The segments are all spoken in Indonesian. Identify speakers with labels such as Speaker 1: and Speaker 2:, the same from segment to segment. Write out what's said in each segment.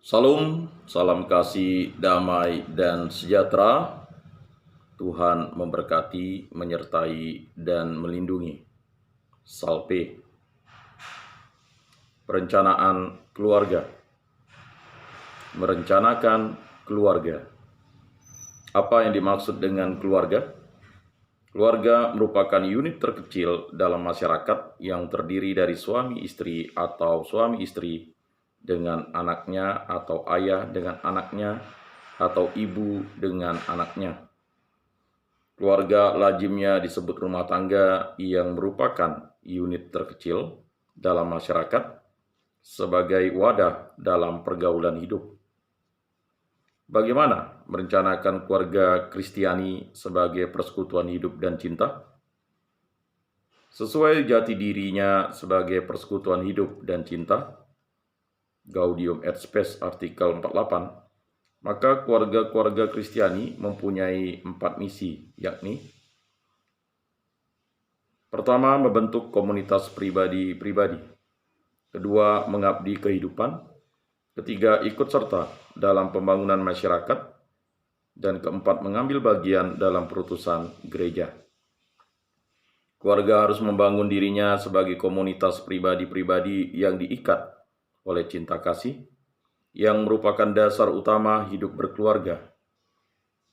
Speaker 1: Salam, salam kasih, damai, dan sejahtera. Tuhan memberkati, menyertai, dan melindungi. Salpe. Perencanaan keluarga. Merencanakan keluarga. Apa yang dimaksud dengan keluarga? Keluarga merupakan unit terkecil dalam masyarakat yang terdiri dari suami istri atau suami istri dengan anaknya atau ayah dengan anaknya atau ibu dengan anaknya. Keluarga lazimnya disebut rumah tangga yang merupakan unit terkecil dalam masyarakat sebagai wadah dalam pergaulan hidup. Bagaimana merencanakan keluarga Kristiani sebagai persekutuan hidup dan cinta? Sesuai jati dirinya sebagai persekutuan hidup dan cinta, Gaudium et Spes artikel 48, maka keluarga-keluarga Kristiani mempunyai 4 misi, yakni: pertama, membentuk komunitas pribadi-pribadi. Kedua, mengabdi kehidupan. Ketiga, ikut serta dalam pembangunan masyarakat. Dan keempat, mengambil bagian dalam perutusan gereja. Keluarga harus membangun dirinya sebagai komunitas pribadi-pribadi yang diikat oleh cinta kasih, yang merupakan dasar utama hidup berkeluarga.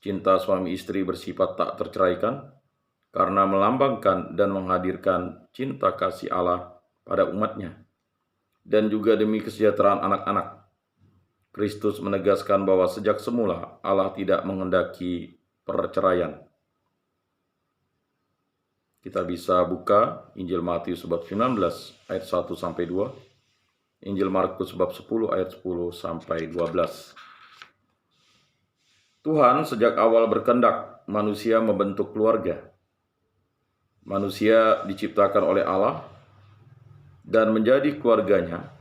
Speaker 1: Cinta suami istri bersifat tak terceraikan, karena melambangkan dan menghadirkan cinta kasih Allah pada umatnya, dan juga demi kesejahteraan anak-anak. Kristus menegaskan bahwa sejak semula Allah tidak menghendaki perceraian. Kita bisa buka Injil Matius bab 19 ayat 1-2, Injil Markus bab 10 ayat 10-12. Tuhan sejak awal berkehendak manusia membentuk keluarga. Manusia diciptakan oleh Allah dan menjadi keluarganya,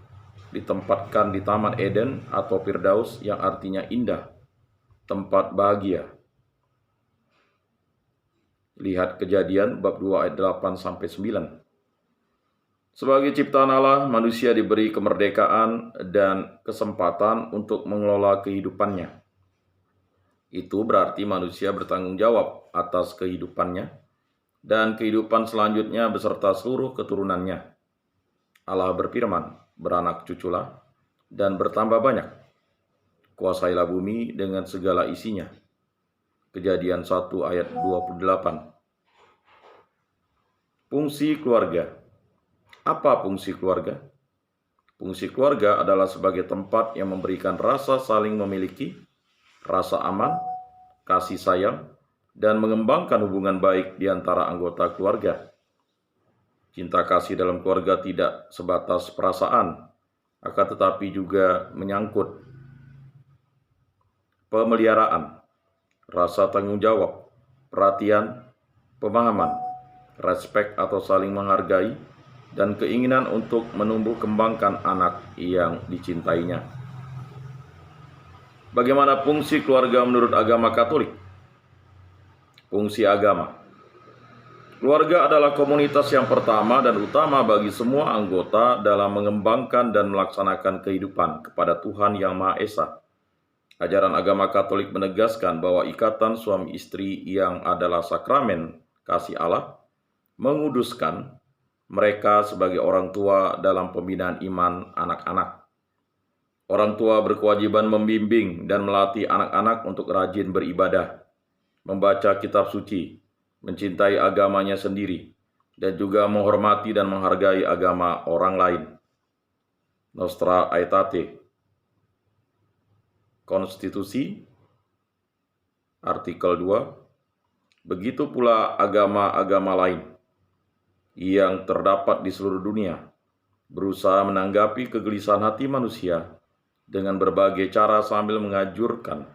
Speaker 1: ditempatkan di Taman Eden atau Firdaus yang artinya indah, tempat bahagia. Lihat Kejadian bab 2 ayat 8-9. Sebagai ciptaan Allah, manusia diberi kemerdekaan dan kesempatan untuk mengelola kehidupannya. Itu berarti manusia bertanggung jawab atas kehidupannya dan kehidupan selanjutnya beserta seluruh keturunannya. Allah berfirman, "Beranak cuculah dan bertambah banyak. Kuasailah bumi dengan segala isinya." Kejadian 1 ayat 28. Fungsi keluarga. Apa fungsi keluarga? Fungsi keluarga adalah sebagai tempat yang memberikan rasa saling memiliki, rasa aman, kasih sayang, dan mengembangkan hubungan baik di antara anggota keluarga. Cinta kasih dalam keluarga tidak sebatas perasaan, akan tetapi juga menyangkut pemeliharaan, rasa tanggung jawab, perhatian, pemahaman, respek atau saling menghargai, dan keinginan untuk menumbuh kembangkan anak yang dicintainya. Bagaimana fungsi keluarga menurut agama Katolik? Fungsi agama. Keluarga adalah komunitas yang pertama dan utama bagi semua anggota dalam mengembangkan dan melaksanakan kehidupan kepada Tuhan Yang Maha Esa. Ajaran agama Katolik menegaskan bahwa ikatan suami istri yang adalah sakramen kasih Allah menguduskan mereka sebagai orang tua dalam pembinaan iman anak-anak. Orang tua berkewajiban membimbing dan melatih anak-anak untuk rajin beribadah, membaca kitab suci, mencintai agamanya sendiri, dan juga menghormati dan menghargai agama orang lain. Nostra Aetate. Konstitusi artikel 2. Begitu pula agama-agama lain yang terdapat di seluruh dunia berusaha menanggapi kegelisahan hati manusia dengan berbagai cara sambil mengajurkan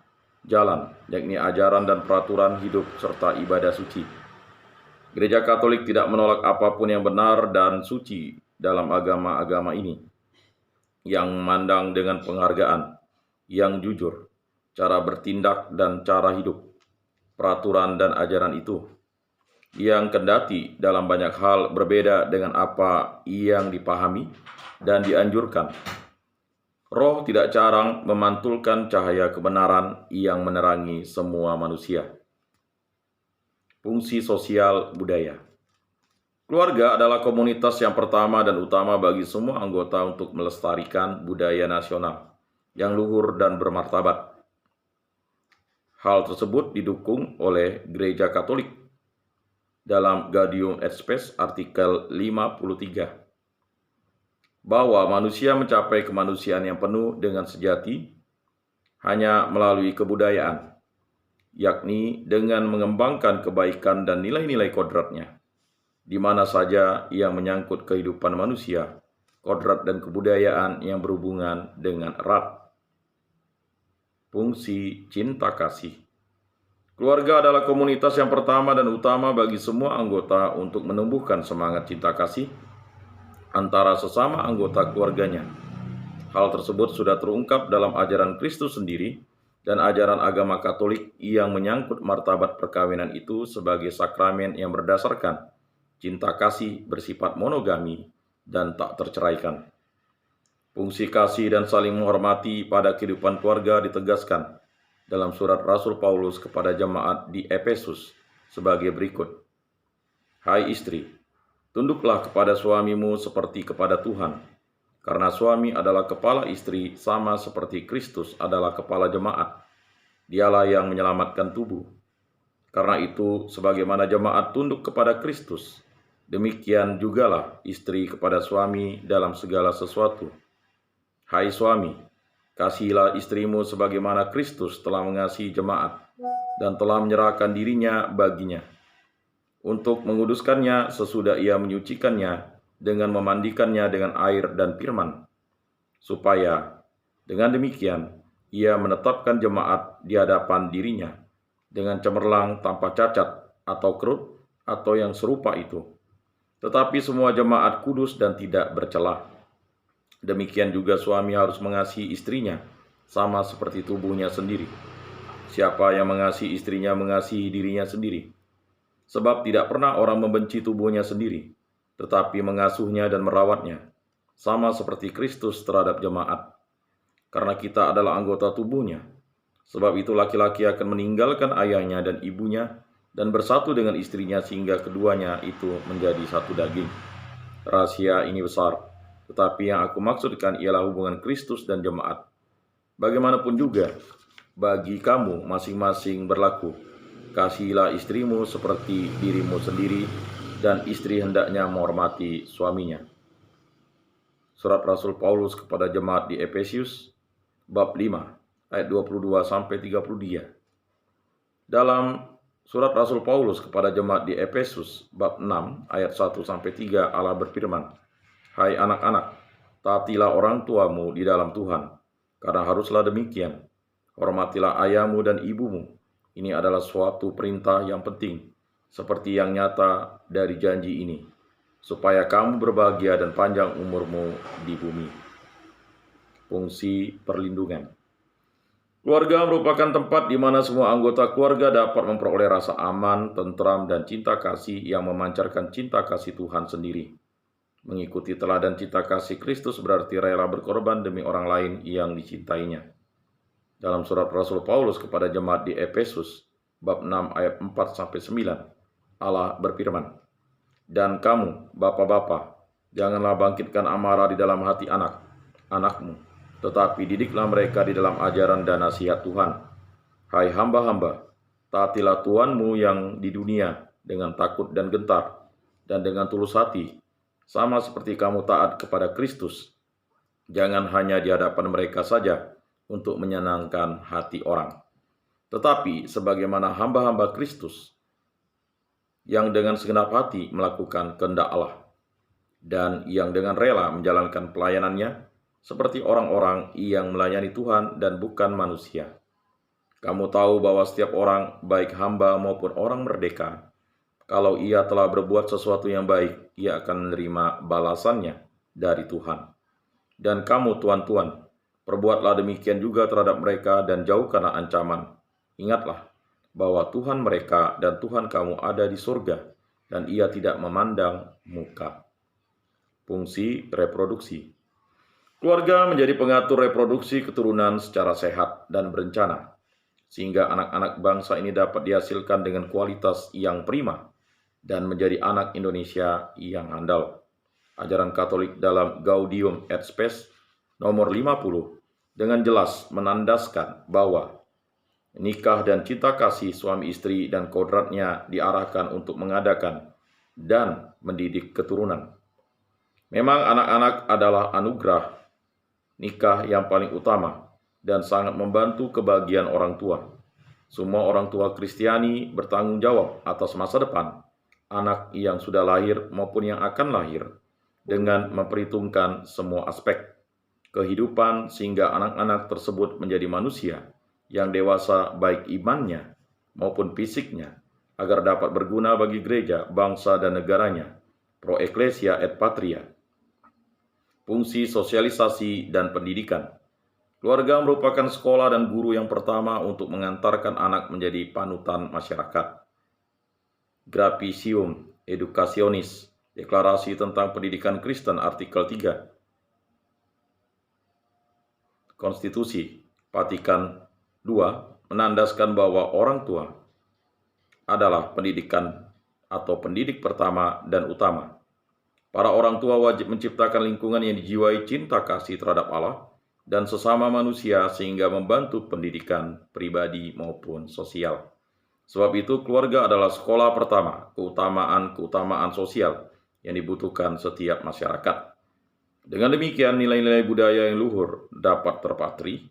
Speaker 1: jalan, yakni ajaran dan peraturan hidup serta ibadah suci. Gereja Katolik tidak menolak apapun yang benar dan suci dalam agama-agama ini, yang memandang dengan penghargaan, yang jujur, cara bertindak dan cara hidup, peraturan dan ajaran itu, yang kendati dalam banyak hal berbeda dengan apa yang dipahami dan dianjurkan Roh tidak jarang memantulkan cahaya kebenaran yang menerangi semua manusia. Fungsi sosial budaya. Keluarga adalah komunitas yang pertama dan utama bagi semua anggota untuk melestarikan budaya nasional yang luhur dan bermartabat. Hal tersebut didukung oleh Gereja Katolik dalam Gaudium et Spes artikel 53. Bahwa manusia mencapai kemanusiaan yang penuh dengan sejati hanya melalui kebudayaan, yakni dengan mengembangkan kebaikan dan nilai-nilai kodratnya. Di mana saja yang menyangkut kehidupan manusia, kodrat dan kebudayaan yang berhubungan dengan erat. Fungsi cinta kasih. Keluarga adalah komunitas yang pertama dan utama bagi semua anggota untuk menumbuhkan semangat cinta kasih antara sesama anggota keluarganya. Hal tersebut sudah terungkap dalam ajaran Kristus sendiri dan ajaran agama Katolik yang menyangkut martabat perkawinan itu sebagai sakramen yang berdasarkan cinta kasih bersifat monogami dan tak terceraikan. Fungsi kasih dan saling menghormati pada kehidupan keluarga ditegaskan dalam surat Rasul Paulus kepada jemaat di Efesus sebagai berikut. Hai istri, tunduklah kepada suamimu seperti kepada Tuhan, karena suami adalah kepala istri sama seperti Kristus adalah kepala jemaat. Dialah yang menyelamatkan tubuh. Karena itu, sebagaimana jemaat tunduk kepada Kristus, demikian jugalah istri kepada suami dalam segala sesuatu. Hai suami, kasihilah istrimu sebagaimana Kristus telah mengasihi jemaat dan telah menyerahkan dirinya baginya, untuk menguduskannya sesudah ia menyucikannya dengan memandikannya dengan air dan firman, supaya dengan demikian ia menetapkan jemaat di hadapan dirinya dengan cemerlang tanpa cacat atau kerut atau yang serupa itu, tetapi semua jemaat kudus dan tidak bercela. Demikian juga suami harus mengasihi istrinya sama seperti tubuhnya sendiri. Siapa yang mengasihi istrinya mengasihi dirinya sendiri. Sebab tidak pernah orang membenci tubuhnya sendiri, tetapi mengasuhnya dan merawatnya, sama seperti Kristus terhadap jemaat. Karena kita adalah anggota tubuhnya. Sebab itu laki-laki akan meninggalkan ayahnya dan ibunya dan bersatu dengan istrinya sehingga keduanya itu menjadi satu daging. Rahasia ini besar, tetapi yang aku maksudkan ialah hubungan Kristus dan jemaat. Bagaimanapun juga, bagi kamu masing-masing berlaku. Kasihilah istrimu seperti dirimu sendiri, dan istri hendaknya menghormati suaminya. Surat Rasul Paulus kepada jemaat di Efesus, bab 5, ayat 22-33. Dalam surat Rasul Paulus kepada jemaat di Efesus, bab 6, ayat 1-3, Allah berfirman, Hai anak-anak, taatilah orang tuamu di dalam Tuhan, karena haruslah demikian. Hormatilah ayahmu dan ibumu. Ini adalah suatu perintah yang penting, seperti yang nyata dari janji ini, supaya kamu berbahagia dan panjang umurmu di bumi. Fungsi perlindungan. Keluarga merupakan tempat di mana semua anggota keluarga dapat memperoleh rasa aman, tentram, dan cinta kasih yang memancarkan cinta kasih Tuhan sendiri. Mengikuti teladan cinta kasih Kristus berarti rela berkorban demi orang lain yang dicintainya. Dalam surat Rasul Paulus kepada jemaat di Efesus, bab 6 ayat 4-9, Allah berfirman, Dan kamu, bapak-bapak, janganlah bangkitkan amarah di dalam hati anak-anakmu, tetapi didiklah mereka di dalam ajaran dan nasihat Tuhan. Hai hamba-hamba, taatilah Tuhanmu yang di dunia dengan takut dan gentar, dan dengan tulus hati, sama seperti kamu taat kepada Kristus. Jangan hanya di hadapan mereka saja, untuk menyenangkan hati orang, tetapi sebagaimana hamba-hamba Kristus yang dengan segenap hati melakukan kehendak Allah dan yang dengan rela menjalankan pelayanannya seperti orang-orang yang melayani Tuhan dan bukan manusia. Kamu tahu bahwa setiap orang, baik hamba maupun orang merdeka, kalau ia telah berbuat sesuatu yang baik, ia akan menerima balasannya dari Tuhan. Dan kamu, tuan-tuan, perbuatlah demikian juga terhadap mereka dan jauhkanlah ancaman. Ingatlah bahwa Tuhan mereka dan Tuhan kamu ada di surga dan ia tidak memandang muka. Fungsi reproduksi. Keluarga menjadi pengatur reproduksi keturunan secara sehat dan berencana, sehingga anak-anak bangsa ini dapat dihasilkan dengan kualitas yang prima dan menjadi anak Indonesia yang handal. Ajaran Katolik dalam Gaudium et Spes nomor 50 dengan jelas menandaskan bahwa nikah dan cinta kasih suami istri dan kodratnya diarahkan untuk mengadakan dan mendidik keturunan. Memang anak-anak adalah anugerah nikah yang paling utama dan sangat membantu kebahagiaan orang tua. Semua orang tua Kristiani bertanggung jawab atas masa depan anak yang sudah lahir maupun yang akan lahir dengan memperhitungkan semua aspek kehidupan sehingga anak-anak tersebut menjadi manusia yang dewasa baik imannya maupun fisiknya agar dapat berguna bagi gereja, bangsa, dan negaranya. Pro Ecclesia et Patria. Fungsi sosialisasi dan pendidikan. Keluarga merupakan sekolah dan guru yang pertama untuk mengantarkan anak menjadi panutan masyarakat. Gravisium Educationis, Deklarasi tentang Pendidikan Kristen artikel 3. Konstitusi Vatikan II menandaskan bahwa orang tua adalah pendidikan atau pendidik pertama dan utama. Para orang tua wajib menciptakan lingkungan yang dijiwai cinta kasih terhadap Allah dan sesama manusia sehingga membantu pendidikan pribadi maupun sosial. Sebab itu keluarga adalah sekolah pertama, keutamaan sosial yang dibutuhkan setiap masyarakat. Dengan demikian nilai-nilai budaya yang luhur dapat terpatri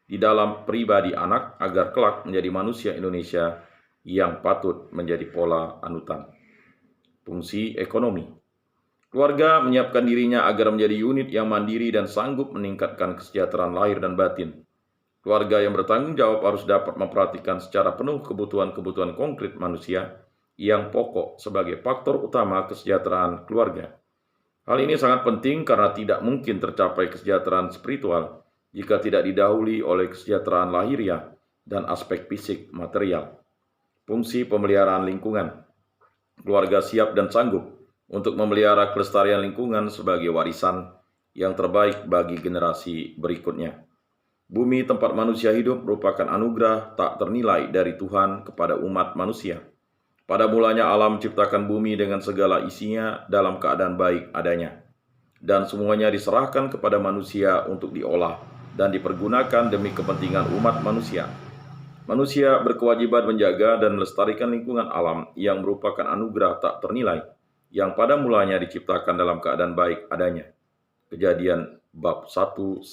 Speaker 1: di dalam pribadi anak agar kelak menjadi manusia Indonesia yang patut menjadi pola anutan. Fungsi ekonomi. Keluarga menyiapkan dirinya agar menjadi unit yang mandiri dan sanggup meningkatkan kesejahteraan lahir dan batin. Keluarga yang bertanggung jawab harus dapat memperhatikan secara penuh kebutuhan-kebutuhan konkret manusia yang pokok sebagai faktor utama kesejahteraan keluarga. Hal ini sangat penting karena tidak mungkin tercapai kesejahteraan spiritual jika tidak didahului oleh kesejahteraan lahiriah dan aspek fisik material. Fungsi pemeliharaan lingkungan. Keluarga siap dan sanggup untuk memelihara kelestarian lingkungan sebagai warisan yang terbaik bagi generasi berikutnya. Bumi tempat manusia hidup merupakan anugerah tak ternilai dari Tuhan kepada umat manusia. Pada mulanya alam menciptakan bumi dengan segala isinya dalam keadaan baik adanya, dan semuanya diserahkan kepada manusia untuk diolah dan dipergunakan demi kepentingan umat manusia. Manusia berkewajiban menjaga dan melestarikan lingkungan alam yang merupakan anugerah tak ternilai, yang pada mulanya diciptakan dalam keadaan baik adanya. Kejadian bab 1-3.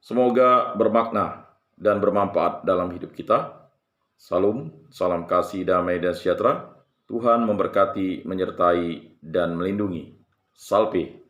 Speaker 1: Semoga bermakna dan bermanfaat dalam hidup kita. Salam kasih, damai, dan sejahtera. Tuhan memberkati, menyertai, dan melindungi. Salve.